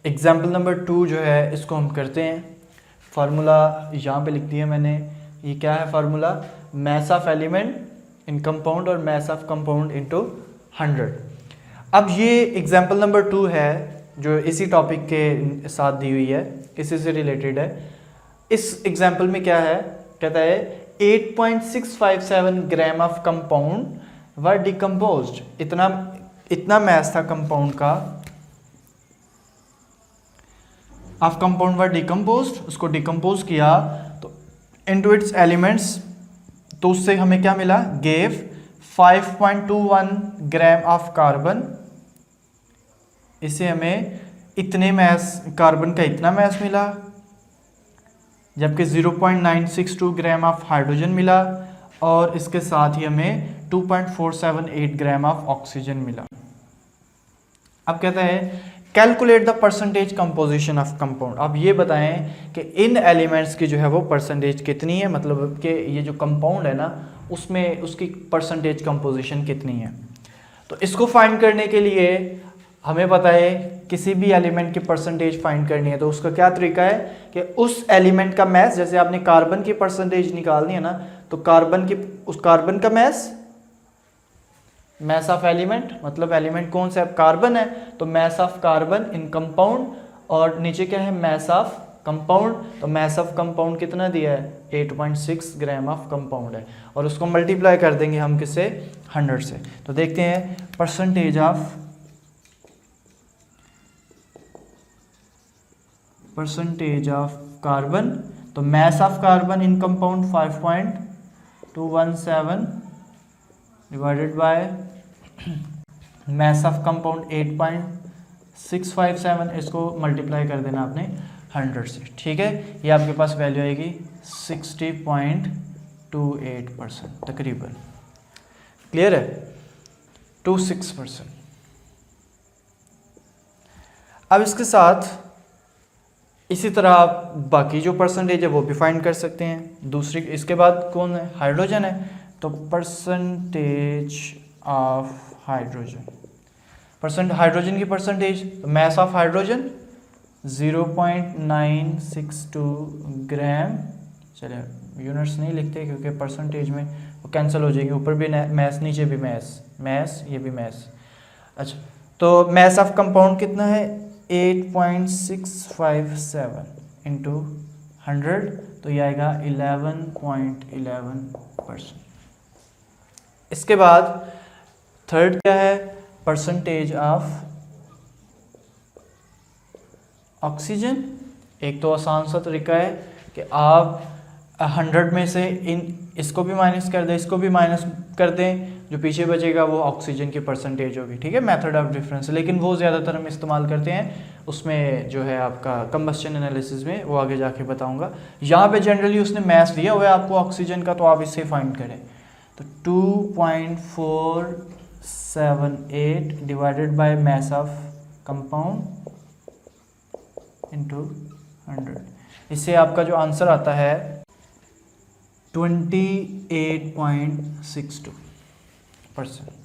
Example number 2 जो है इसको हम करते हैं। फार्मूला यहाँ पे लिख दिया मैंने। ये क्या है formula? Mass of element in compound और मैस ऑफ कंपाउंड इनटू 100। अब ये एग्जाम्पल नंबर 2 है जो इसी टॉपिक के साथ दी हुई है, इसी से रिलेटेड है। इस एग्जाम्पल में क्या है, कहता है 8.657 gram of compound were decomposed. इतना मैस था कंपाउंड का, ऑफ कंपाउंड वर डिकम्पोज्ड, उसको डिकम्पोज किया तो इनटू इट्स एलिमेंट्स, तो उससे हमें क्या मिला? Gave 5.21 gram of carbon. इससे हमें इतने मैस, कार्बन का इतना मैस मिला, जबकि 0.962 ग्राम ऑफ हाइड्रोजन मिला, और इसके साथ ही हमें 2.478 ग्राम ऑफ ऑक्सीजन मिला। अब कहता है calculate the percentage composition of compound. अब ये बताएं कि इन एलिमेंट्स की जो है वो परसेंटेज कितनी है, मतलब कि ये जो कंपाउंड है ना उसमें उसकी परसेंटेज कंपोजिशन कितनी है। तो इसको फाइंड करने के लिए हमें पता है किसी भी एलिमेंट की परसेंटेज फाइंड करनी है तो उसका क्या तरीका है कि उस एलिमेंट का मैस, जैसे आपने कार्बन की परसेंटेज निकालनी है ना, तो उस कार्बन का मैस ऑफ एलिमेंट, मतलब एलिमेंट कौन सा है? कार्बन है, तो mass of carbon in compound, और नीचे क्या है? Mass of compound. तो मैस ऑफ कंपाउंड कितना दिया है? 8.6 ग्राम ऑफ कंपाउंड है, और उसको मल्टीप्लाई कर देंगे हम किससे? 100 से। तो देखते हैं परसेंटेज ऑफ कार्बन। तो mass of carbon in compound 5.217 divided by mass of compound 8.657, इसको मल्टीप्लाई कर देना आपने 100 से। ठीक है, ये आपके पास वैल्यू आएगी 60.28% तकरीबन। क्लियर है? 26%। अब इसके साथ इसी तरह आप बाकी जो परसेंटेज है वो भी फाइंड कर सकते हैं। दूसरी, इसके बाद कौन है? हाइड्रोजन है। तो परसेंटेज ऑफ हाइड्रोजन, हाइड्रोजन की परसेंटेज, तो मैस ऑफ हाइड्रोजन 0.962 ग्राम। चलिए यूनिट्स नहीं लिखते क्योंकि परसेंटेज में वो कैंसिल हो जाएगी, ऊपर भी मैस नीचे भी मैस ये भी मैस। अच्छा, तो मैस ऑफ कंपाउंड कितना है? 8.657 इंटू 100, तो ये आएगा 11.11%। इसके बाद थर्ड क्या है? Percentage of oxygen. एक तो आसान सा तरीका है कि आप 100 में से इसको भी माइनस कर दें, इसको भी माइनस कर दें, जो पीछे बचेगा वो ऑक्सीजन की परसेंटेज होगी। ठीक है, मेथड ऑफ डिफरेंस, लेकिन वो ज़्यादातर हम इस्तेमाल करते हैं उसमें जो है आपका कंबस्शन एनालिसिस में, वो आगे जाके बताऊंगा। यहाँ पे जनरली उसने मैस दिया हुआ है आपको ऑक्सीजन का, तो आप इससे फाइंड करें। तो 2.478 divided by mass of compound into 100, इससे आपका जो आंसर आता है 28.62%।